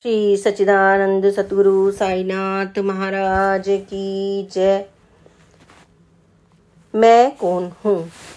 श्री सच्चिदानंद सतगुरु साईनाथ महाराज की जय। मैं कौन हूँ।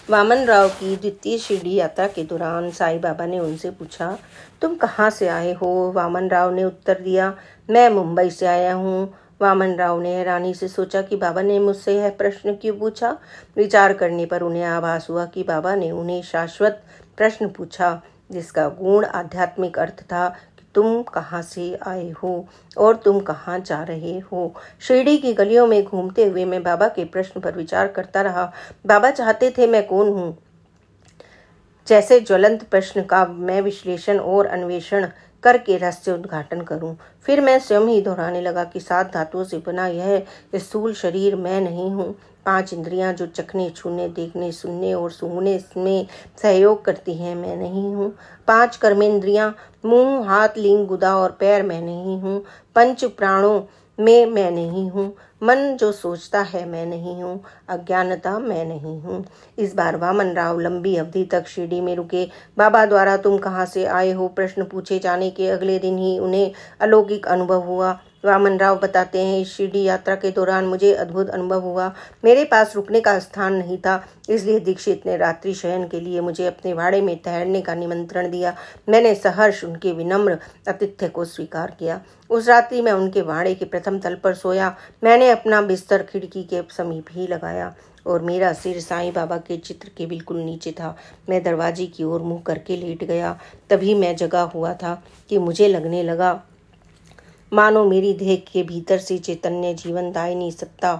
वामन राव की द्वितीय शिरडी यात्रा के दौरान साईं बाबा ने उनसे पूछा, तुम कहाँ से आए हो। वामन राव ने उत्तर दिया, मैं मुंबई से आया हूँ। वामन राव ने हैरानी से सोचा कि बाबा ने मुझसे यह प्रश्न क्यों पूछा। विचार करने पर उन्हें आभास हुआ कि बाबा ने उन्हें शाश्वत प्रश्न पूछा, जिसका गूढ़ आध्यात्मिक अर्थ था कि तुम कहाँ से आए हो और तुम कहाँ जा रहे हो। शिरडी की गलियों में घूमते हुए मैं बाबा के प्रश्न पर विचार करता रहा। बाबा चाहते थे मैं कौन हूँ जैसे ज्वलंत प्रश्न का मैं विश्लेषण और अन्वेषण करके रहस्य उद्घाटन करूं। फिर मैं स्वयं ही दोहराने लगा कि 7 धातुओं से बना यह स्थूल शरीर मैं नहीं हूँ। 5 इंद्रियां जो चखने, छूने, देखने, सुनने और सूंघने में सहयोग करती हैं, मैं नहीं हूँ। 5 कर्मेंद्रियां मुंह, हाथ, लिंग, गुदा और पैर मैं नहीं हूँ। 5 प्राणों में मैं नहीं हूँ। मन जो सोचता है मैं नहीं हूँ। अज्ञानता मैं नहीं हूँ। इस बार वामन राव लंबी अवधि तक शिरडी में रुके। बाबा द्वारा तुम कहाँ से आए हो प्रश्न पूछे जाने के अगले दिन ही उन्हें अलौकिक अनुभव हुआ। वामन राव बताते हैं, इस शिरडी यात्रा के दौरान मुझे अद्भुत अनुभव हुआ। मेरे पास रुकने का स्थान नहीं था, इसलिए दीक्षित ने रात्रि शयन के लिए मुझे अपने वाड़े में ठहरने का निमंत्रण दिया। मैंने सहर्ष उनके विनम्र आतिथ्य को स्वीकार किया। उस रात्रि मैं उनके वाड़े के प्रथम तल पर सोया। मैंने अपना बिस्तर खिड़की के समीप ही लगाया और मेरा सिर साईं बाबा के चित्र के बिल्कुल नीचे था। मैं दरवाजे की ओर मुंह करके लेट गया। तभी मैं जगा हुआ था कि मुझे लगने लगा मानो मेरी देह के भीतर से चैतन्य जीवन दायिनी सत्ता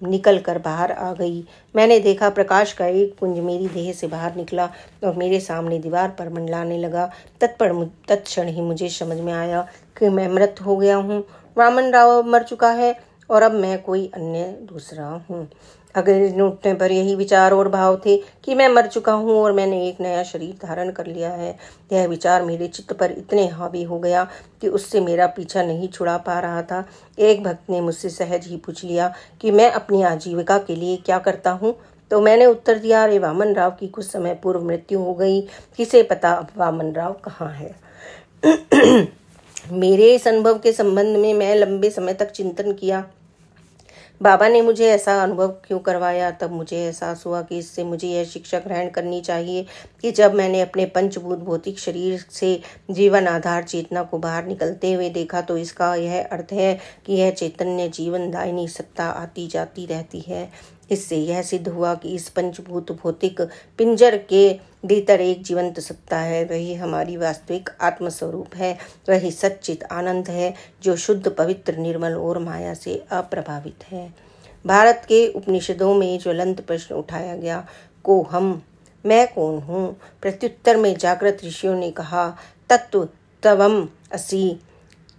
निकल कर बाहर आ गई। मैंने देखा प्रकाश का एक पुंज मेरी देह से बाहर निकला और मेरे सामने दीवार पर मंडलाने लगा। तत्क्षण ही मुझे समझ में आया कि मैं मृत हो गया हूँ। वामन राव मर चुका है और अब मैं कोई अन्य दूसरा हूँ। अगले दिन उठने पर यही विचार और भाव थे कि मैं मर चुका हूँ और मैंने एक नया शरीर धारण कर लिया है। यह विचार मेरे चित्त पर इतने हावी हो गया कि उससे मेरा पीछा नहीं छुड़ा पा रहा था। एक भक्त ने मुझसे सहज ही पूछ लिया कि मैं अपनी आजीविका के लिए क्या करता हूँ। तो मैंने उत्तर दिया, अरे वामन राव की कुछ समय पूर्व मृत्यु हो गई, किसे पता अब वामन राव कहाँ है। मेरे इस अनुभव के संबंध में मैं लंबे समय तक चिंतन किया। बाबा ने मुझे ऐसा अनुभव क्यों करवाया। तब मुझे एहसास हुआ कि इससे मुझे यह शिक्षा ग्रहण करनी चाहिए कि जब मैंने अपने पंचभूत भौतिक शरीर से जीवन आधार चेतना को बाहर निकलते हुए देखा तो इसका यह अर्थ है कि यह चैतन्य जीवन दायिनी सत्ता आती जाती रहती है। इससे यह सिद्ध हुआ कि इस पंचभूत भौतिक पिंजर के भीतर एक जीवंत सत्ता है। वही हमारी वास्तविक आत्मस्वरूप है। वही सच्चित आनंद है जो शुद्ध, पवित्र, निर्मल और माया से अप्रभावित है। भारत के उपनिषदों में ज्वलंत प्रश्न उठाया गया, को हम, मैं कौन हूँ। प्रत्युत्तर में जागृत ऋषियों ने कहा, तत्व तवम असि,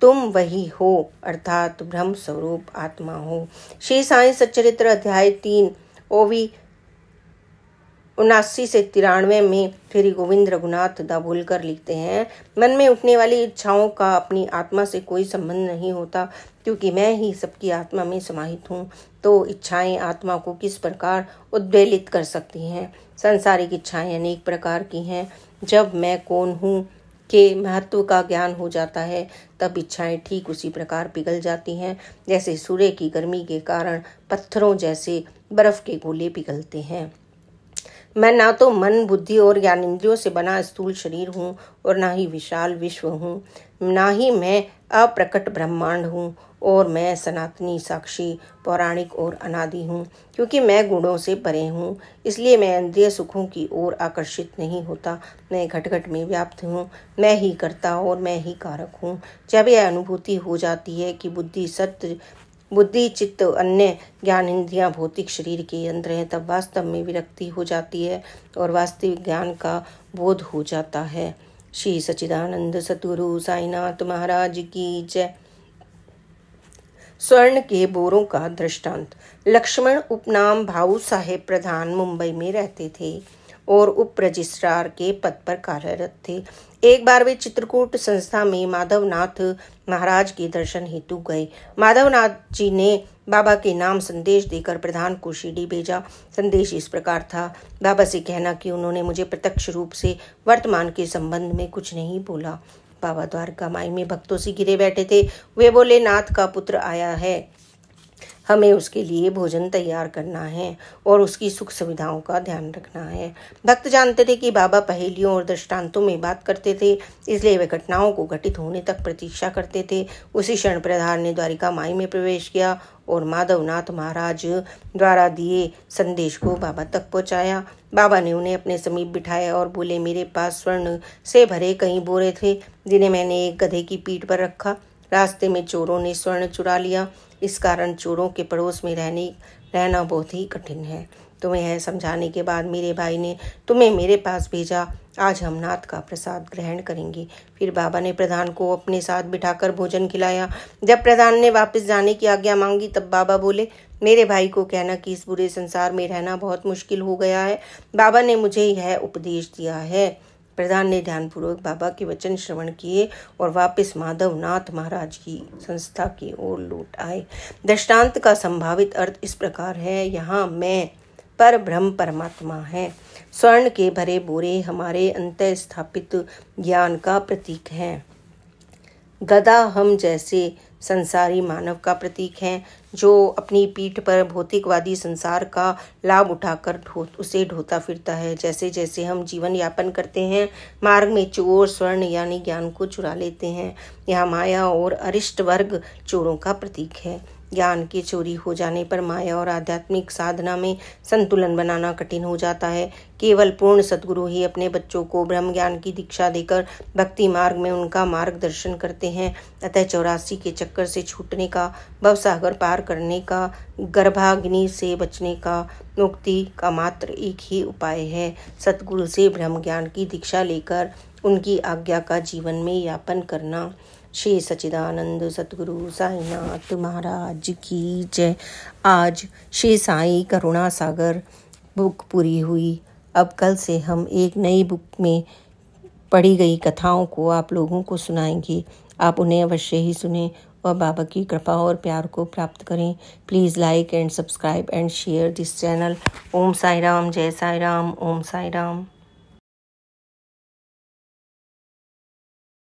तुम वही हो, अर्थात ब्रह्म स्वरूप आत्मा हो। श्री साईं सच्चरित्र अध्याय 3 ओवी 79 से 93 में श्री गोविंद रघुनाथ दाभोलकर लिखते हैं, मन में उठने वाली इच्छाओं का अपनी आत्मा से कोई संबंध नहीं होता, क्योंकि मैं ही सबकी आत्मा में समाहित हूँ। तो इच्छाएं आत्मा को किस प्रकार उद्वेलित कर सकती हैं। सांसारिक इच्छाएं अनेक प्रकार की हैं। जब मैं कौन हूँ के महत्व का ज्ञान हो जाता है तब इच्छाएं ठीक उसी प्रकार पिघल जाती हैं जैसे सूर्य की गर्मी के कारण पत्थरों जैसे बर्फ के गोले पिघलते हैं। मैं ना तो मन, बुद्धि और ज्ञानेंद्रियों से बना स्थूल शरीर हूँ और ना ही विशाल विश्व हूँ। ना ही मैं अप्रकट ब्रह्मांड हूँ और मैं सनातनी, साक्षी, पौराणिक और अनादि हूँ। क्योंकि मैं गुणों से परे हूँ, इसलिए मैं इंद्रिय सुखों की ओर आकर्षित नहीं होता। मैं घट घट में व्याप्त हूँ। मैं ही कर्ता और मैं ही कारक हूँ। जब यह अनुभूति हो जाती है कि बुद्धि, चित्त, अन्य ज्ञान इंद्रियां भौतिक शरीर के यंत्र हैं, तब वास्तव में विरक्ति हो जाती है और वास्तविक ज्ञान का बोध हो जाता है। श्री सच्चिदानंद सतगुरु साईनाथ महाराज की जय। स्वर्ण के बोरों का दृष्टांत। लक्ष्मण उपनाम भाऊ साहेब प्रधान मुंबई में रहते थे और उप रजिस्ट्रार के पद पर कार्यरत थे। एक बार वे चित्रकूट संस्था में माधवनाथ महाराज के दर्शन हेतु गए। माधवनाथ जी ने बाबा के नाम संदेश देकर प्रधान को शिरडी भेजा। संदेश इस प्रकार था, बाबा से कहना कि उन्होंने मुझे प्रत्यक्ष रूप से वर्तमान के संबंध में कुछ नहीं बोला। बाबा द्वारका माई में भक्तों से घिरे बैठे थे। वे बोले, नाथ का पुत्र आया है, हमें उसके लिए भोजन तैयार करना है और उसकी सुख सुविधाओं का ध्यान रखना है। भक्त जानते थे कि बाबा पहेलियों और दृष्टांतों में बात करते थे, इसलिए वे घटनाओं को घटित होने तक प्रतीक्षा करते थे। उसी क्षण प्रधान ने द्वारिका माई में प्रवेश किया और माधवनाथ महाराज द्वारा दिए संदेश को बाबा तक पहुंचाया। बाबा ने उन्हें अपने समीप बिठाया और बोले, मेरे पास स्वर्ण से भरे कई बोरे थे, जिन्हें मैंने एक गधे की पीठ पर रखा। रास्ते में चोरों ने स्वर्ण चुरा लिया, इस कारण चोरों के पड़ोस में रहना बहुत ही कठिन है। तुम्हें यह समझाने के बाद मेरे भाई ने तुम्हें मेरे पास भेजा। आज हम नाथ का प्रसाद ग्रहण करेंगे। फिर बाबा ने प्रधान को अपने साथ बिठाकर भोजन खिलाया। जब प्रधान ने वापस जाने की आज्ञा मांगी तब बाबा बोले, मेरे भाई को कहना कि इस बुरे संसार में रहना बहुत मुश्किल हो गया है। बाबा ने मुझे यह उपदेश दिया है। प्रधान ने ध्यानपूर्वक बाबा के वचन श्रवण किए और वापस माधवनाथ महाराज की संस्था की ओर लौट आए। दृष्टांत का संभावित अर्थ इस प्रकार है, यहाँ मैं पर ब्रह्म परमात्मा है। स्वर्ण के भरे बोरे हमारे अंतः स्थापित ज्ञान का प्रतीक है। गधा हम जैसे संसारी मानव का प्रतीक है, जो अपनी पीठ पर भौतिकवादी संसार का लाभ उठाकर उसे ढोता फिरता है। जैसे जैसे हम जीवन यापन करते हैं, मार्ग में चोर स्वर्ण यानी ज्ञान को चुरा लेते हैं। यहाँ माया और अरिष्ट वर्ग चोरों का प्रतीक है। ज्ञान की चोरी हो जाने पर माया और आध्यात्मिक साधना में संतुलन बनाना कठिन हो जाता है। केवल पूर्ण सद्गुरु ही अपने बच्चों को ब्रह्म ज्ञान की दीक्षा देकर भक्ति मार्ग में उनका मार्गदर्शन करते हैं। अतः 84 के चक्कर से छूटने का, भवसागर पार करने का, गर्भाग्नि से बचने का, मुक्ति का मात्र एक ही उपाय है, सद्गुरु से ब्रह्म ज्ञान की दीक्षा लेकर उनकी आज्ञा का जीवन में यापन करना। श्री सच्चिदानंद सद्गुरु साईनाथ महाराज की जय। आज श्री साई करुणा सागर बुक पूरी हुई। अब कल से हम एक नई बुक में पढ़ी गई कथाओं को आप लोगों को सुनाएंगे। आप उन्हें अवश्य ही सुनें और बाबा की कृपा और प्यार को प्राप्त करें। Please like and subscribe and share this channel. Om Sai Ram, जय साई राम, ओम साई राम।